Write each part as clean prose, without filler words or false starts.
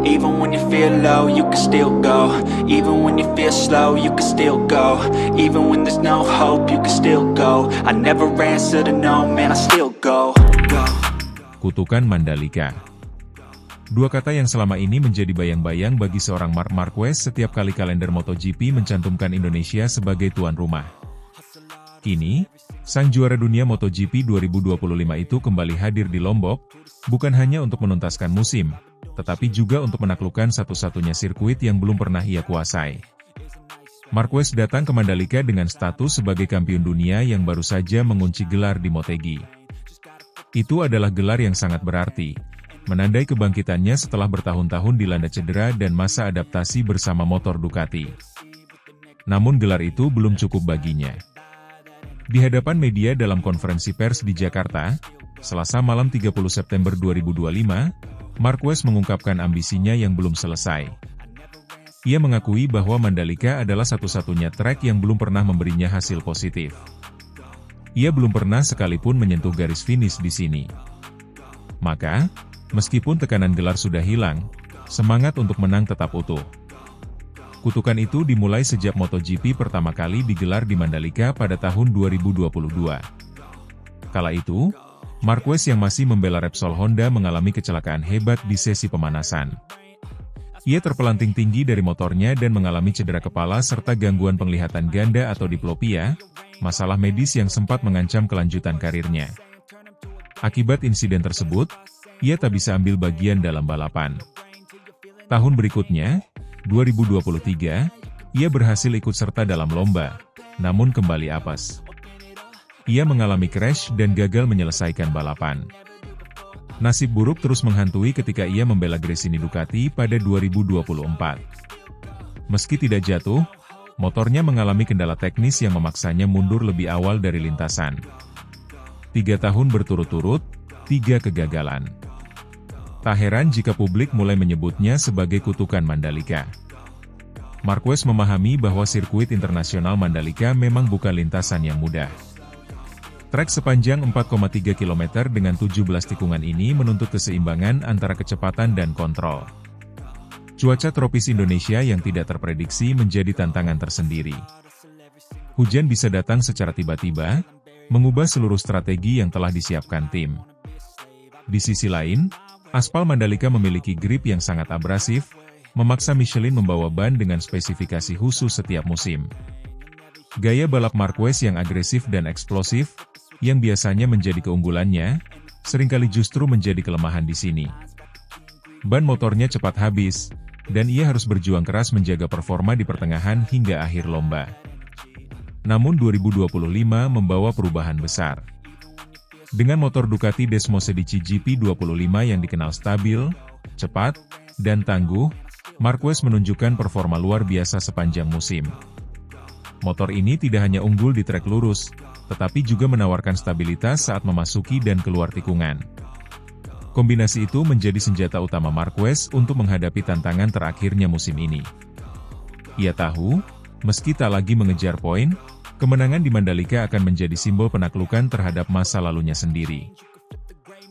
Even when you feel low, you can still go. Even when you feel slow, you can still go. Even when there's no hope, you can still go. I never answer to no, man, I still go. Kutukan Mandalika. Dua kata yang selama ini menjadi bayang-bayang bagi seorang Marc Marquez setiap kali kalender MotoGP mencantumkan Indonesia sebagai tuan rumah. Kini, sang juara dunia MotoGP 2025 itu kembali hadir di Lombok, bukan hanya untuk menuntaskan musim, tetapi juga untuk menaklukkan satu-satunya sirkuit yang belum pernah ia kuasai. Marquez datang ke Mandalika dengan status sebagai kampiun dunia yang baru saja mengunci gelar di Motegi. Itu adalah gelar yang sangat berarti, menandai kebangkitannya setelah bertahun-tahun dilanda cedera dan masa adaptasi bersama motor Ducati. Namun gelar itu belum cukup baginya. Di hadapan media dalam konferensi pers di Jakarta, Selasa malam 30 September 2025, Marquez mengungkapkan ambisinya yang belum selesai. Ia mengakui bahwa Mandalika adalah satu-satunya trek yang belum pernah memberinya hasil positif. Ia belum pernah sekalipun menyentuh garis finish di sini. Maka, meskipun tekanan gelar sudah hilang, semangat untuk menang tetap utuh. Kutukan itu dimulai sejak MotoGP pertama kali digelar di Mandalika pada tahun 2022. Kala itu, Marquez yang masih membela Repsol Honda mengalami kecelakaan hebat di sesi pemanasan. Ia terpelanting tinggi dari motornya dan mengalami cedera kepala serta gangguan penglihatan ganda atau diplopia, masalah medis yang sempat mengancam kelanjutan karirnya. Akibat insiden tersebut, ia tak bisa ambil bagian dalam balapan. Tahun berikutnya, 2023, ia berhasil ikut serta dalam lomba, namun kembali apes. Ia mengalami crash dan gagal menyelesaikan balapan. Nasib buruk terus menghantui ketika ia membela Gresini Ducati pada 2024. Meski tidak jatuh, motornya mengalami kendala teknis yang memaksanya mundur lebih awal dari lintasan. 3 tahun berturut-turut, 3 kegagalan. Tak heran jika publik mulai menyebutnya sebagai kutukan Mandalika. Marquez memahami bahwa sirkuit internasional Mandalika memang bukan lintasan yang mudah. Trek sepanjang 4,3 km dengan 17 tikungan ini menuntut keseimbangan antara kecepatan dan kontrol. Cuaca tropis Indonesia yang tidak terprediksi menjadi tantangan tersendiri. Hujan bisa datang secara tiba-tiba, mengubah seluruh strategi yang telah disiapkan tim. Di sisi lain, aspal Mandalika memiliki grip yang sangat abrasif, memaksa Michelin membawa ban dengan spesifikasi khusus setiap musim. Gaya balap Marquez yang agresif dan eksplosif, yang biasanya menjadi keunggulannya, seringkali justru menjadi kelemahan di sini. Ban motornya cepat habis, dan ia harus berjuang keras menjaga performa di pertengahan hingga akhir lomba. Namun 2025 membawa perubahan besar. Dengan motor Ducati Desmosedici GP25 yang dikenal stabil, cepat, dan tangguh, Marquez menunjukkan performa luar biasa sepanjang musim. Motor ini tidak hanya unggul di trek lurus, tetapi juga menawarkan stabilitas saat memasuki dan keluar tikungan. Kombinasi itu menjadi senjata utama Marquez untuk menghadapi tantangan terakhirnya musim ini. Ia tahu, meski tak lagi mengejar poin, kemenangan di Mandalika akan menjadi simbol penaklukan terhadap masa lalunya sendiri.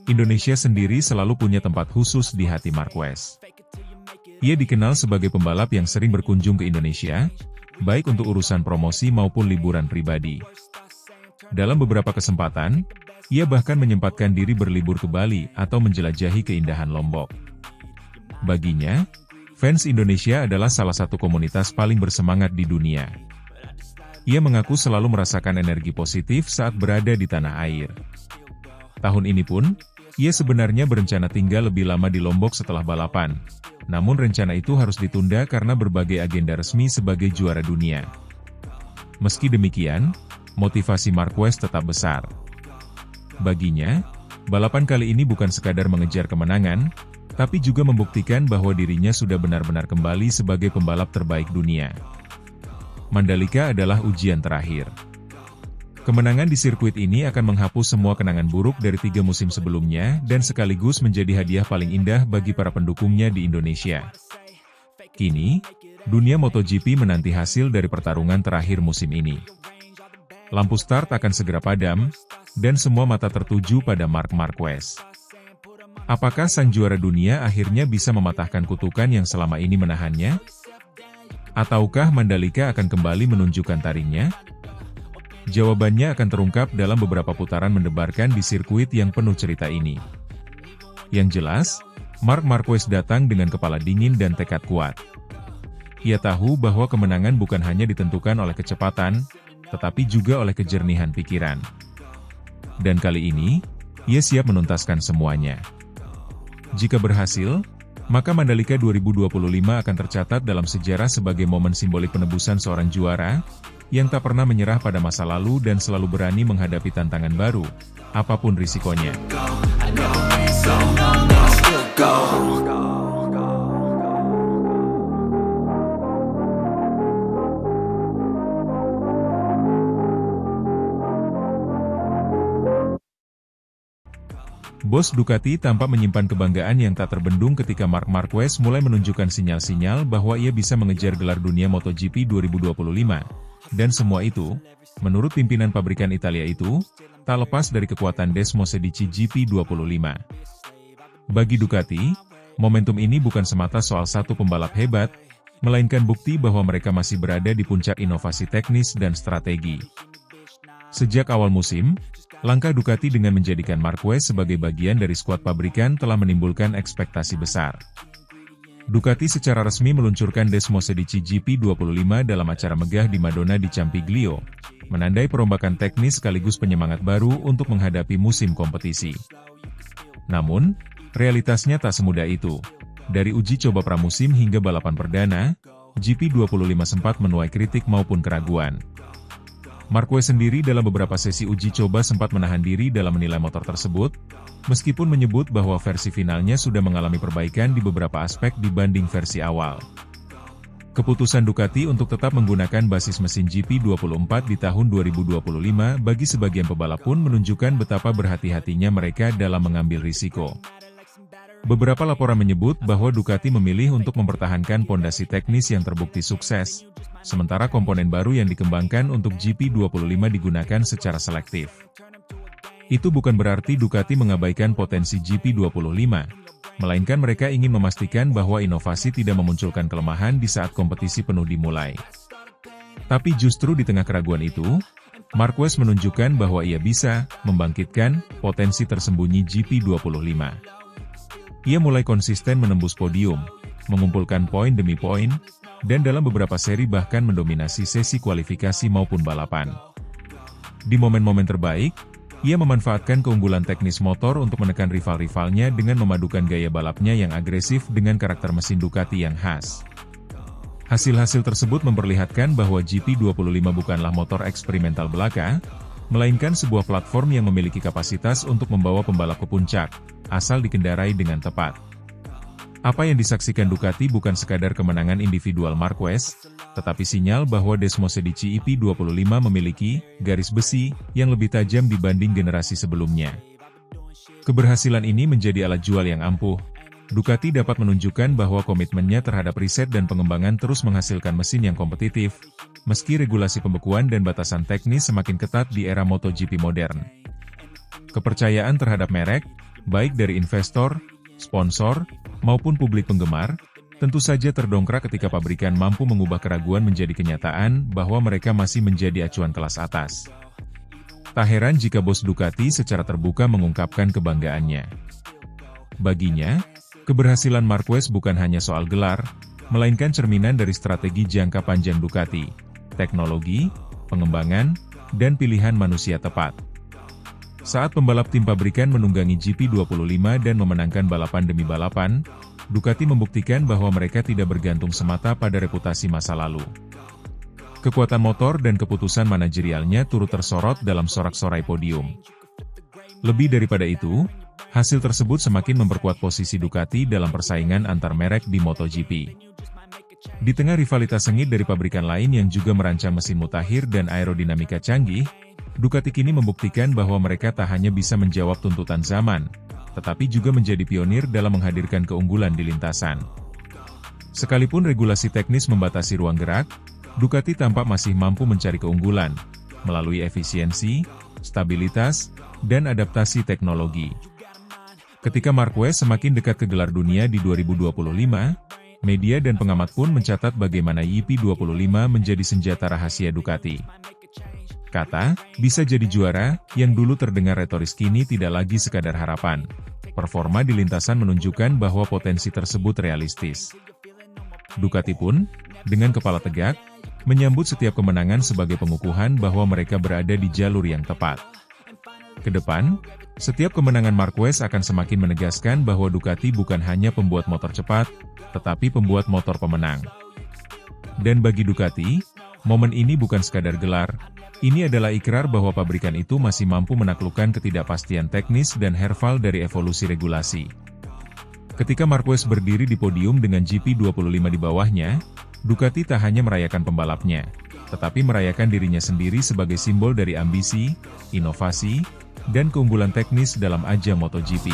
Indonesia sendiri selalu punya tempat khusus di hati Marquez. Ia dikenal sebagai pembalap yang sering berkunjung ke Indonesia, baik untuk urusan promosi maupun liburan pribadi. Dalam beberapa kesempatan, ia bahkan menyempatkan diri berlibur ke Bali atau menjelajahi keindahan Lombok. Baginya, fans Indonesia adalah salah satu komunitas paling bersemangat di dunia. Ia mengaku selalu merasakan energi positif saat berada di tanah air. Tahun ini pun, ia sebenarnya berencana tinggal lebih lama di Lombok setelah balapan. Namun rencana itu harus ditunda karena berbagai agenda resmi sebagai juara dunia. Meski demikian, motivasi Marquez tetap besar. Baginya, balapan kali ini bukan sekadar mengejar kemenangan, tapi juga membuktikan bahwa dirinya sudah benar-benar kembali sebagai pembalap terbaik dunia. Mandalika adalah ujian terakhir. Kemenangan di sirkuit ini akan menghapus semua kenangan buruk dari 3 musim sebelumnya dan sekaligus menjadi hadiah paling indah bagi para pendukungnya di Indonesia. Kini, dunia MotoGP menanti hasil dari pertarungan terakhir musim ini. Lampu start akan segera padam, dan semua mata tertuju pada Marc Marquez. Apakah sang juara dunia akhirnya bisa mematahkan kutukan yang selama ini menahannya? Ataukah Mandalika akan kembali menunjukkan taringnya? Jawabannya akan terungkap dalam beberapa putaran mendebarkan di sirkuit yang penuh cerita ini. Yang jelas, Marc Marquez datang dengan kepala dingin dan tekad kuat. Ia tahu bahwa kemenangan bukan hanya ditentukan oleh kecepatan, tetapi juga oleh kejernihan pikiran. Dan kali ini, ia siap menuntaskan semuanya. Jika berhasil, maka Mandalika 2025 akan tercatat dalam sejarah sebagai momen simbolik penebusan seorang juara, yang tak pernah menyerah pada masa lalu dan selalu berani menghadapi tantangan baru, apapun risikonya. Bos Ducati tampak menyimpan kebanggaan yang tak terbendung ketika Marc Marquez mulai menunjukkan sinyal-sinyal bahwa ia bisa mengejar gelar dunia MotoGP 2025. Dan semua itu, menurut pimpinan pabrikan Italia itu, tak lepas dari kekuatan Desmosedici GP25. Bagi Ducati, momentum ini bukan semata soal satu pembalap hebat, melainkan bukti bahwa mereka masih berada di puncak inovasi teknis dan strategi. Sejak awal musim, langkah Ducati dengan menjadikan Marquez sebagai bagian dari skuad pabrikan telah menimbulkan ekspektasi besar. Ducati secara resmi meluncurkan Desmosedici GP25 dalam acara megah di Madonna di Campiglio, menandai perombakan teknis sekaligus penyemangat baru untuk menghadapi musim kompetisi. Namun, realitasnya tak semudah itu. Dari uji coba pramusim hingga balapan perdana, GP25 sempat menuai kritik maupun keraguan. Marquez sendiri dalam beberapa sesi uji coba sempat menahan diri dalam menilai motor tersebut, meskipun menyebut bahwa versi finalnya sudah mengalami perbaikan di beberapa aspek dibanding versi awal. Keputusan Ducati untuk tetap menggunakan basis mesin GP24 di tahun 2025 bagi sebagian pebalap pun menunjukkan betapa berhati-hatinya mereka dalam mengambil risiko. Beberapa laporan menyebut bahwa Ducati memilih untuk mempertahankan pondasi teknis yang terbukti sukses, sementara komponen baru yang dikembangkan untuk GP25 digunakan secara selektif. Itu bukan berarti Ducati mengabaikan potensi GP25, melainkan mereka ingin memastikan bahwa inovasi tidak memunculkan kelemahan di saat kompetisi penuh dimulai. Tapi justru di tengah keraguan itu, Marquez menunjukkan bahwa ia bisa membangkitkan potensi tersembunyi GP25. Ia mulai konsisten menembus podium, mengumpulkan poin demi poin, dan dalam beberapa seri bahkan mendominasi sesi kualifikasi maupun balapan. Di momen-momen terbaik, ia memanfaatkan keunggulan teknis motor untuk menekan rival-rivalnya dengan memadukan gaya balapnya yang agresif dengan karakter mesin Ducati yang khas. Hasil-hasil tersebut memperlihatkan bahwa GP25 bukanlah motor eksperimental belaka, melainkan sebuah platform yang memiliki kapasitas untuk membawa pembalap ke puncak, asal dikendarai dengan tepat. Apa yang disaksikan Ducati bukan sekadar kemenangan individual Marquez, tetapi sinyal bahwa Desmosedici EP25 memiliki garis besi yang lebih tajam dibanding generasi sebelumnya. Keberhasilan ini menjadi alat jual yang ampuh. Ducati dapat menunjukkan bahwa komitmennya terhadap riset dan pengembangan terus menghasilkan mesin yang kompetitif, meski regulasi pembekuan dan batasan teknis semakin ketat di era MotoGP modern. Kepercayaan terhadap merek, baik dari investor, sponsor, maupun publik penggemar, tentu saja terdongkrak ketika pabrikan mampu mengubah keraguan menjadi kenyataan bahwa mereka masih menjadi acuan kelas atas. Tak heran jika bos Ducati secara terbuka mengungkapkan kebanggaannya. Baginya, keberhasilan Marquez bukan hanya soal gelar, melainkan cerminan dari strategi jangka panjang Ducati, teknologi, pengembangan, dan pilihan manusia tepat. Saat pembalap tim pabrikan menunggangi GP25 dan memenangkan balapan demi balapan, Ducati membuktikan bahwa mereka tidak bergantung semata pada reputasi masa lalu. Kekuatan motor dan keputusan manajerialnya turut tersorot dalam sorak-sorai podium. Lebih daripada itu, hasil tersebut semakin memperkuat posisi Ducati dalam persaingan antar merek di MotoGP. Di tengah rivalitas sengit dari pabrikan lain yang juga merancang mesin mutakhir dan aerodinamika canggih, Ducati kini membuktikan bahwa mereka tak hanya bisa menjawab tuntutan zaman, tetapi juga menjadi pionir dalam menghadirkan keunggulan di lintasan. Sekalipun regulasi teknis membatasi ruang gerak, Ducati tampak masih mampu mencari keunggulan, melalui efisiensi, stabilitas, dan adaptasi teknologi. Ketika Marquez semakin dekat ke gelar dunia di 2025, media dan pengamat pun mencatat bagaimana YP25 menjadi senjata rahasia Ducati. Kata, bisa jadi juara, yang dulu terdengar retoris kini tidak lagi sekadar harapan. Performa di lintasan menunjukkan bahwa potensi tersebut realistis. Ducati pun, dengan kepala tegak, menyambut setiap kemenangan sebagai pengukuhan bahwa mereka berada di jalur yang tepat. Kedepan, setiap kemenangan Marquez akan semakin menegaskan bahwa Ducati bukan hanya pembuat motor cepat, tetapi pembuat motor pemenang. Dan bagi Ducati, momen ini bukan sekadar gelar, ini adalah ikrar bahwa pabrikan itu masih mampu menaklukkan ketidakpastian teknis dan herval dari evolusi regulasi. Ketika Marquez berdiri di podium dengan GP25 di bawahnya, Ducati tak hanya merayakan pembalapnya, tetapi merayakan dirinya sendiri sebagai simbol dari ambisi, inovasi, dan keunggulan teknis dalam ajang MotoGP.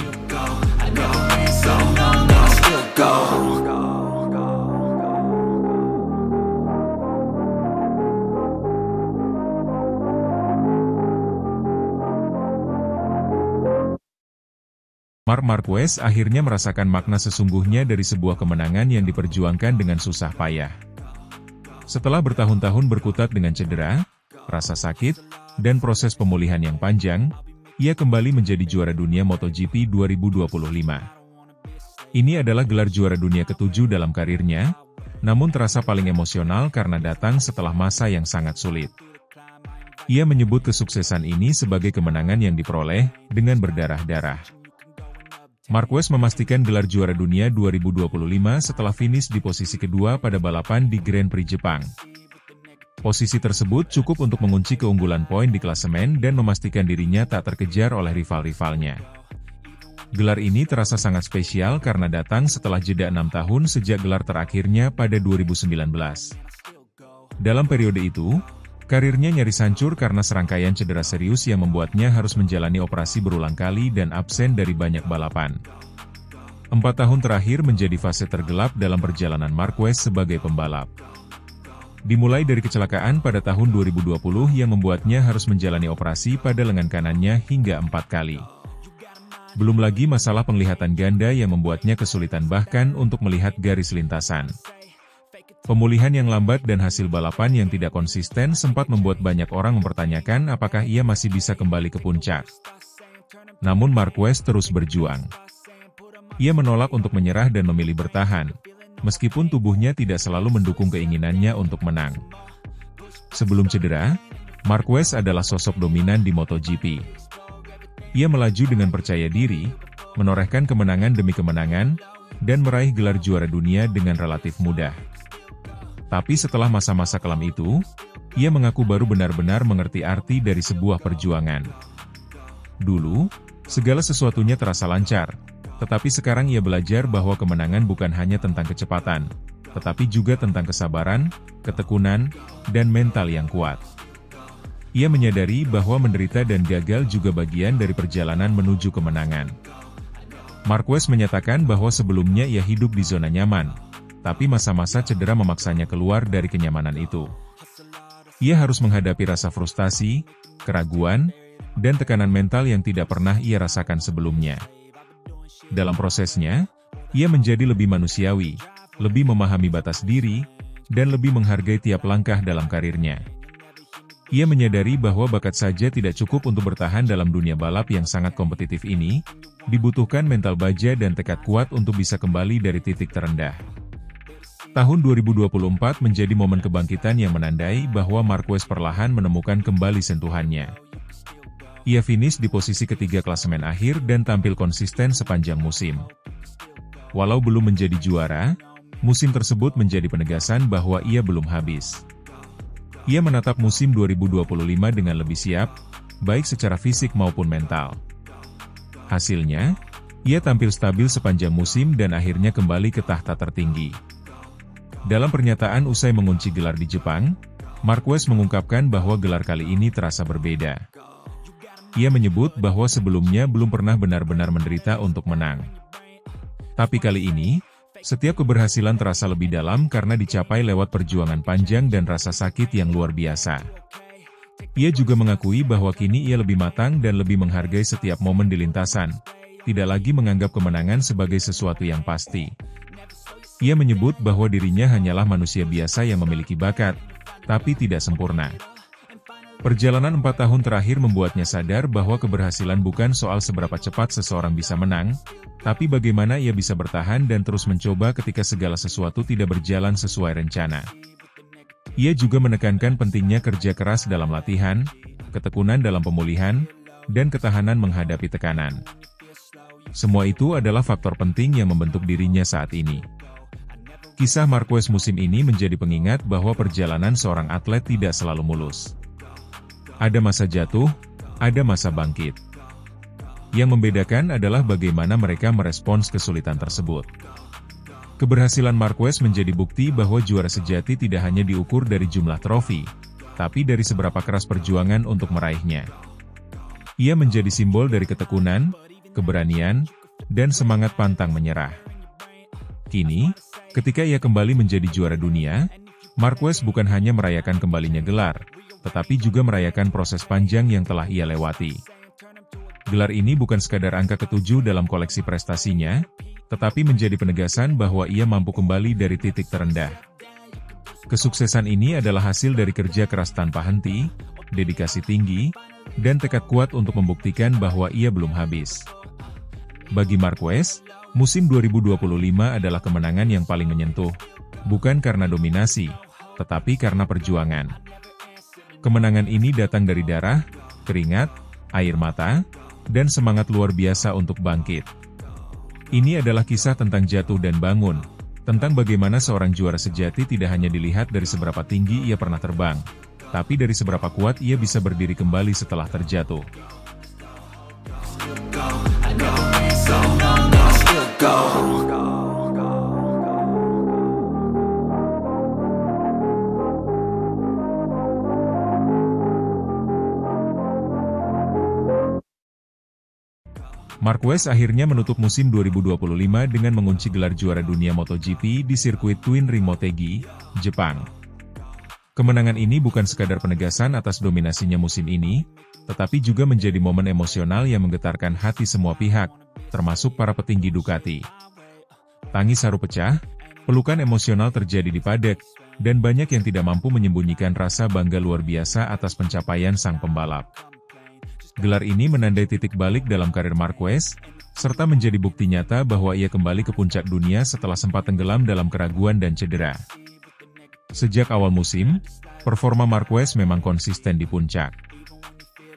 Marc Marquez akhirnya merasakan makna sesungguhnya dari sebuah kemenangan yang diperjuangkan dengan susah payah. Setelah bertahun-tahun berkutat dengan cedera, rasa sakit, dan proses pemulihan yang panjang, ia kembali menjadi juara dunia MotoGP 2025. Ini adalah gelar juara dunia ke-7 dalam karirnya, namun terasa paling emosional karena datang setelah masa yang sangat sulit. Ia menyebut kesuksesan ini sebagai kemenangan yang diperoleh dengan berdarah-darah. Marquez memastikan gelar juara dunia 2025 setelah finish di posisi kedua pada balapan di Grand Prix Jepang. Posisi tersebut cukup untuk mengunci keunggulan poin di klasemen dan memastikan dirinya tak terkejar oleh rival-rivalnya. Gelar ini terasa sangat spesial karena datang setelah jeda 6 tahun sejak gelar terakhirnya pada 2019. Dalam periode itu, karirnya nyaris hancur karena serangkaian cedera serius yang membuatnya harus menjalani operasi berulang kali dan absen dari banyak balapan. 4 tahun terakhir menjadi fase tergelap dalam perjalanan Marquez sebagai pembalap. Dimulai dari kecelakaan pada tahun 2020 yang membuatnya harus menjalani operasi pada lengan kanannya hingga 4 kali. Belum lagi masalah penglihatan ganda yang membuatnya kesulitan bahkan untuk melihat garis lintasan. Pemulihan yang lambat dan hasil balapan yang tidak konsisten sempat membuat banyak orang mempertanyakan apakah ia masih bisa kembali ke puncak. Namun Marquez terus berjuang. Ia menolak untuk menyerah dan memilih bertahan, meskipun tubuhnya tidak selalu mendukung keinginannya untuk menang. Sebelum cedera, Marquez adalah sosok dominan di MotoGP. Ia melaju dengan percaya diri, menorehkan kemenangan demi kemenangan, dan meraih gelar juara dunia dengan relatif mudah. Tapi setelah masa-masa kelam itu, ia mengaku baru benar-benar mengerti arti dari sebuah perjuangan. Dulu, segala sesuatunya terasa lancar, tetapi sekarang ia belajar bahwa kemenangan bukan hanya tentang kecepatan, tetapi juga tentang kesabaran, ketekunan, dan mental yang kuat. Ia menyadari bahwa menderita dan gagal juga bagian dari perjalanan menuju kemenangan. Marquez menyatakan bahwa sebelumnya ia hidup di zona nyaman, tapi masa-masa cedera memaksanya keluar dari kenyamanan itu. Ia harus menghadapi rasa frustasi, keraguan, dan tekanan mental yang tidak pernah ia rasakan sebelumnya. Dalam prosesnya, ia menjadi lebih manusiawi, lebih memahami batas diri, dan lebih menghargai tiap langkah dalam karirnya. Ia menyadari bahwa bakat saja tidak cukup untuk bertahan dalam dunia balap yang sangat kompetitif ini, dibutuhkan mental baja dan tekad kuat untuk bisa kembali dari titik terendah. Tahun 2024 menjadi momen kebangkitan yang menandai bahwa Marquez perlahan menemukan kembali sentuhannya. Ia finish di posisi ketiga klasemen akhir dan tampil konsisten sepanjang musim. Walau belum menjadi juara, musim tersebut menjadi penegasan bahwa ia belum habis. Ia menatap musim 2025 dengan lebih siap, baik secara fisik maupun mental. Hasilnya, ia tampil stabil sepanjang musim dan akhirnya kembali ke tahta tertinggi. Dalam pernyataan usai mengunci gelar di Jepang, Marquez mengungkapkan bahwa gelar kali ini terasa berbeda. Ia menyebut bahwa sebelumnya belum pernah benar-benar menderita untuk menang. Tapi kali ini, setiap keberhasilan terasa lebih dalam karena dicapai lewat perjuangan panjang dan rasa sakit yang luar biasa. Ia juga mengakui bahwa kini ia lebih matang dan lebih menghargai setiap momen di lintasan, tidak lagi menganggap kemenangan sebagai sesuatu yang pasti. Ia menyebut bahwa dirinya hanyalah manusia biasa yang memiliki bakat, tapi tidak sempurna. Perjalanan 4 tahun terakhir membuatnya sadar bahwa keberhasilan bukan soal seberapa cepat seseorang bisa menang, tapi bagaimana ia bisa bertahan dan terus mencoba ketika segala sesuatu tidak berjalan sesuai rencana. Ia juga menekankan pentingnya kerja keras dalam latihan, ketekunan dalam pemulihan, dan ketahanan menghadapi tekanan. Semua itu adalah faktor penting yang membentuk dirinya saat ini. Kisah Marquez musim ini menjadi pengingat bahwa perjalanan seorang atlet tidak selalu mulus. Ada masa jatuh, ada masa bangkit. Yang membedakan adalah bagaimana mereka merespons kesulitan tersebut. Keberhasilan Marquez menjadi bukti bahwa juara sejati tidak hanya diukur dari jumlah trofi, tapi dari seberapa keras perjuangan untuk meraihnya. Ia menjadi simbol dari ketekunan, keberanian, dan semangat pantang menyerah. Kini, ketika ia kembali menjadi juara dunia, Marquez bukan hanya merayakan kembalinya gelar, tetapi juga merayakan proses panjang yang telah ia lewati. Gelar ini bukan sekadar angka ke-7 dalam koleksi prestasinya, tetapi menjadi penegasan bahwa ia mampu kembali dari titik terendah. Kesuksesan ini adalah hasil dari kerja keras tanpa henti, dedikasi tinggi, dan tekad kuat untuk membuktikan bahwa ia belum habis. Bagi Marquez, musim 2025 adalah kemenangan yang paling menyentuh, bukan karena dominasi, tetapi karena perjuangan. Kemenangan ini datang dari darah, keringat, air mata, dan semangat luar biasa untuk bangkit. Ini adalah kisah tentang jatuh dan bangun, tentang bagaimana seorang juara sejati tidak hanya dilihat dari seberapa tinggi ia pernah terbang, tapi dari seberapa kuat ia bisa berdiri kembali setelah terjatuh. Marquez akhirnya menutup musim 2025 dengan mengunci gelar juara dunia MotoGP di sirkuit Twin Ring Motegi, Jepang. Kemenangan ini bukan sekadar penegasan atas dominasinya musim ini, tetapi juga menjadi momen emosional yang menggetarkan hati semua pihak, termasuk para petinggi Ducati. Tangis haru pecah, pelukan emosional terjadi di paddock, dan banyak yang tidak mampu menyembunyikan rasa bangga luar biasa atas pencapaian sang pembalap. Gelar ini menandai titik balik dalam karir Marquez, serta menjadi bukti nyata bahwa ia kembali ke puncak dunia setelah sempat tenggelam dalam keraguan dan cedera. Sejak awal musim, performa Marquez memang konsisten di puncak.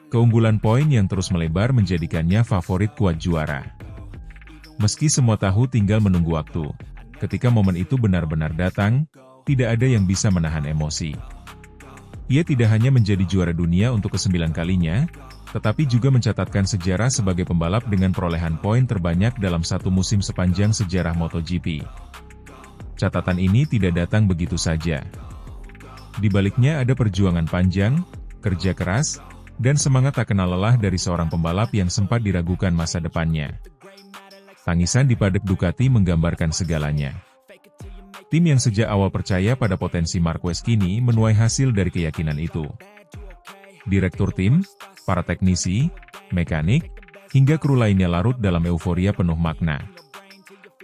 Keunggulan poin yang terus melebar menjadikannya favorit kuat juara. Meski semua tahu tinggal menunggu waktu, ketika momen itu benar-benar datang, tidak ada yang bisa menahan emosi. Ia tidak hanya menjadi juara dunia untuk ke-9 kalinya, tetapi juga mencatatkan sejarah sebagai pembalap dengan perolehan poin terbanyak dalam satu musim sepanjang sejarah MotoGP. Catatan ini tidak datang begitu saja. Di baliknya ada perjuangan panjang, kerja keras, dan semangat tak kenal lelah dari seorang pembalap yang sempat diragukan masa depannya. Tangisan di paddock Ducati menggambarkan segalanya. Tim yang sejak awal percaya pada potensi Marquez kini menuai hasil dari keyakinan itu. Direktur tim, para teknisi, mekanik, hingga kru lainnya larut dalam euforia penuh makna.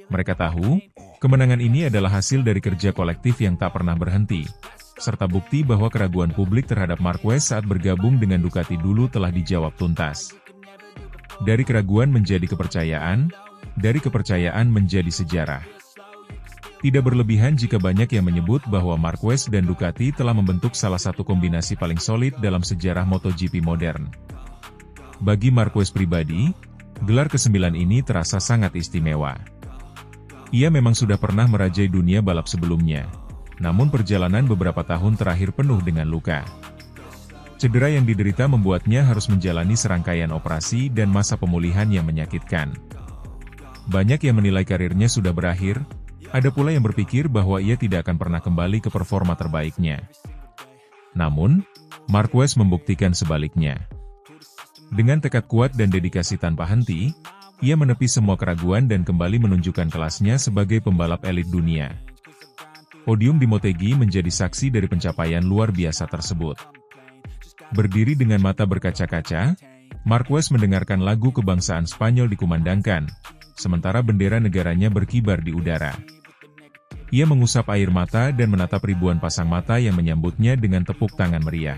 Mereka tahu, kemenangan ini adalah hasil dari kerja kolektif yang tak pernah berhenti, serta bukti bahwa keraguan publik terhadap Marquez saat bergabung dengan Ducati dulu telah dijawab tuntas. Dari keraguan menjadi kepercayaan, dari kepercayaan menjadi sejarah. Tidak berlebihan jika banyak yang menyebut bahwa Marquez dan Ducati telah membentuk salah satu kombinasi paling solid dalam sejarah MotoGP modern. Bagi Marquez pribadi, gelar ke-9 ini terasa sangat istimewa. Ia memang sudah pernah merajai dunia balap sebelumnya, namun perjalanan beberapa tahun terakhir penuh dengan luka. Cedera yang diderita membuatnya harus menjalani serangkaian operasi dan masa pemulihan yang menyakitkan. Banyak yang menilai karirnya sudah berakhir, ada pula yang berpikir bahwa ia tidak akan pernah kembali ke performa terbaiknya. Namun, Marquez membuktikan sebaliknya. Dengan tekad kuat dan dedikasi tanpa henti, ia menepi semua keraguan dan kembali menunjukkan kelasnya sebagai pembalap elit dunia. Podium di Motegi menjadi saksi dari pencapaian luar biasa tersebut. Berdiri dengan mata berkaca-kaca, Marquez mendengarkan lagu kebangsaan Spanyol dikumandangkan, sementara bendera negaranya berkibar di udara. Ia mengusap air mata dan menatap ribuan pasang mata yang menyambutnya dengan tepuk tangan meriah.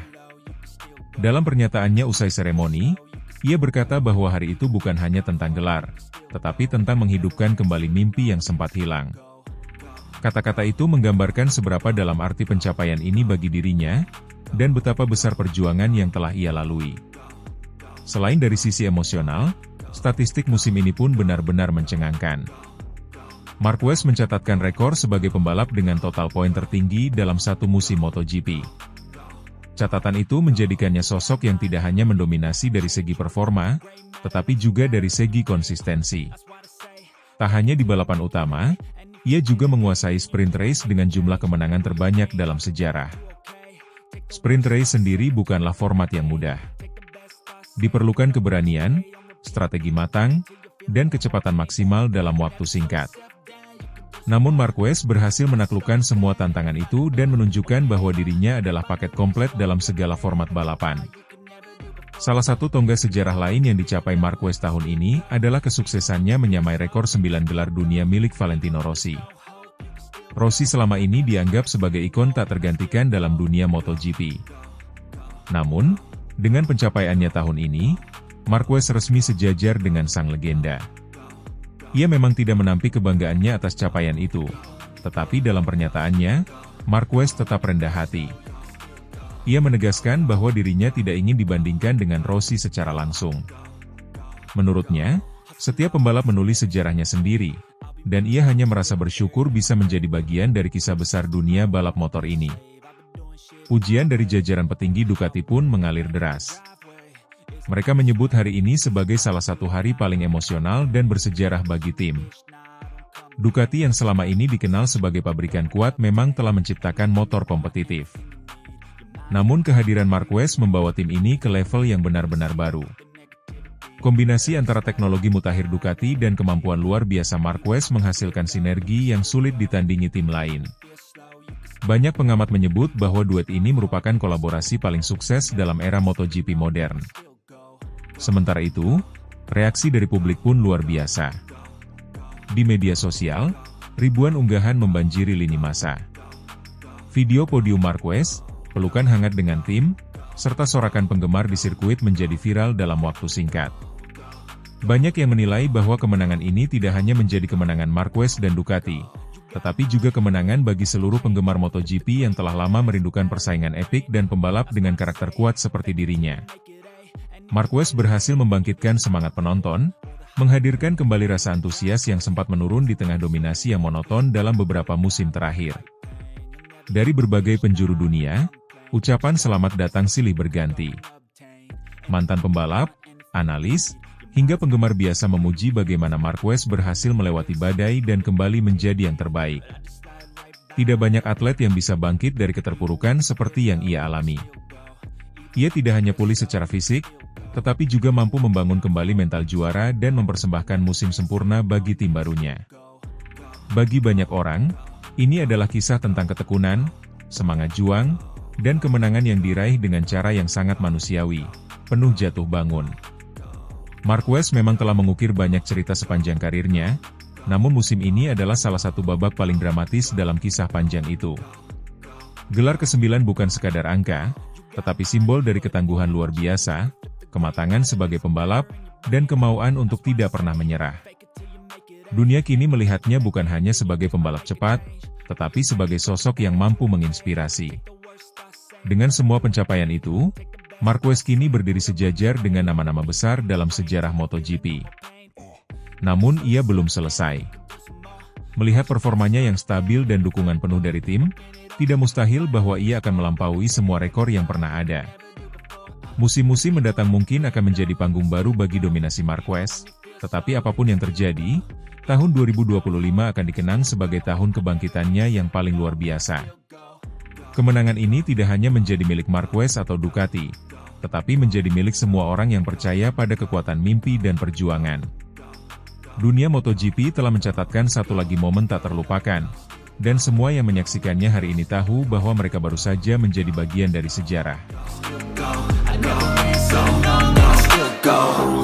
Dalam pernyataannya usai seremoni, ia berkata bahwa hari itu bukan hanya tentang gelar, tetapi tentang menghidupkan kembali mimpi yang sempat hilang. Kata-kata itu menggambarkan seberapa dalam arti pencapaian ini bagi dirinya, dan betapa besar perjuangan yang telah ia lalui. Selain dari sisi emosional, statistik musim ini pun benar-benar mencengangkan. Marquez mencatatkan rekor sebagai pembalap dengan total poin tertinggi dalam satu musim MotoGP. Catatan itu menjadikannya sosok yang tidak hanya mendominasi dari segi performa, tetapi juga dari segi konsistensi. Tak hanya di balapan utama, ia juga menguasai sprint race dengan jumlah kemenangan terbanyak dalam sejarah. Sprint race sendiri bukanlah format yang mudah. Diperlukan keberanian, strategi matang, dan kecepatan maksimal dalam waktu singkat. Namun Marquez berhasil menaklukkan semua tantangan itu dan menunjukkan bahwa dirinya adalah paket komplit dalam segala format balapan. Salah satu tonggak sejarah lain yang dicapai Marquez tahun ini adalah kesuksesannya menyamai rekor 9 gelar dunia milik Valentino Rossi. Rossi selama ini dianggap sebagai ikon tak tergantikan dalam dunia MotoGP. Namun, dengan pencapaiannya tahun ini, Marquez resmi sejajar dengan sang legenda. Ia memang tidak menampik kebanggaannya atas capaian itu, tetapi dalam pernyataannya, Marquez tetap rendah hati. Ia menegaskan bahwa dirinya tidak ingin dibandingkan dengan Rossi secara langsung. Menurutnya, setiap pembalap menulis sejarahnya sendiri, dan ia hanya merasa bersyukur bisa menjadi bagian dari kisah besar dunia balap motor ini. Pujian dari jajaran petinggi Ducati pun mengalir deras. Mereka menyebut hari ini sebagai salah satu hari paling emosional dan bersejarah bagi tim. Ducati yang selama ini dikenal sebagai pabrikan kuat memang telah menciptakan motor kompetitif. Namun kehadiran Marquez membawa tim ini ke level yang benar-benar baru. Kombinasi antara teknologi mutakhir Ducati dan kemampuan luar biasa Marquez menghasilkan sinergi yang sulit ditandingi tim lain. Banyak pengamat menyebut bahwa duet ini merupakan kolaborasi paling sukses dalam era MotoGP modern. Sementara itu, reaksi dari publik pun luar biasa. Di media sosial, ribuan unggahan membanjiri lini massa. Video podium Marquez, pelukan hangat dengan tim, serta sorakan penggemar di sirkuit menjadi viral dalam waktu singkat. Banyak yang menilai bahwa kemenangan ini tidak hanya menjadi kemenangan Marquez dan Ducati, tetapi juga kemenangan bagi seluruh penggemar MotoGP yang telah lama merindukan persaingan epik dan pembalap dengan karakter kuat seperti dirinya. Marquez berhasil membangkitkan semangat penonton, menghadirkan kembali rasa antusias yang sempat menurun di tengah dominasi yang monoton dalam beberapa musim terakhir. Dari berbagai penjuru dunia, ucapan selamat datang silih berganti. Mantan pembalap, analis, hingga penggemar biasa memuji bagaimana Marquez berhasil melewati badai dan kembali menjadi yang terbaik. Tidak banyak atlet yang bisa bangkit dari keterpurukan seperti yang ia alami. Ia tidak hanya pulih secara fisik, tetapi juga mampu membangun kembali mental juara dan mempersembahkan musim sempurna bagi tim barunya. Bagi banyak orang, ini adalah kisah tentang ketekunan, semangat juang, dan kemenangan yang diraih dengan cara yang sangat manusiawi, penuh jatuh bangun. Marquez memang telah mengukir banyak cerita sepanjang karirnya, namun musim ini adalah salah satu babak paling dramatis dalam kisah panjang itu. Gelar ke-9 bukan sekadar angka, tetapi simbol dari ketangguhan luar biasa, kematangan sebagai pembalap, dan kemauan untuk tidak pernah menyerah. Dunia kini melihatnya bukan hanya sebagai pembalap cepat, tetapi sebagai sosok yang mampu menginspirasi. Dengan semua pencapaian itu, Marquez kini berdiri sejajar dengan nama-nama besar dalam sejarah MotoGP. Namun ia belum selesai. Melihat performanya yang stabil dan dukungan penuh dari tim, tidak mustahil bahwa ia akan melampaui semua rekor yang pernah ada. Musim-musim mendatang mungkin akan menjadi panggung baru bagi dominasi Marquez, tetapi apapun yang terjadi, tahun 2025 akan dikenang sebagai tahun kebangkitannya yang paling luar biasa. Kemenangan ini tidak hanya menjadi milik Marquez atau Ducati, tetapi menjadi milik semua orang yang percaya pada kekuatan mimpi dan perjuangan. Dunia MotoGP telah mencatatkan satu lagi momen tak terlupakan, dan semua yang menyaksikannya hari ini tahu bahwa mereka baru saja menjadi bagian dari sejarah. go.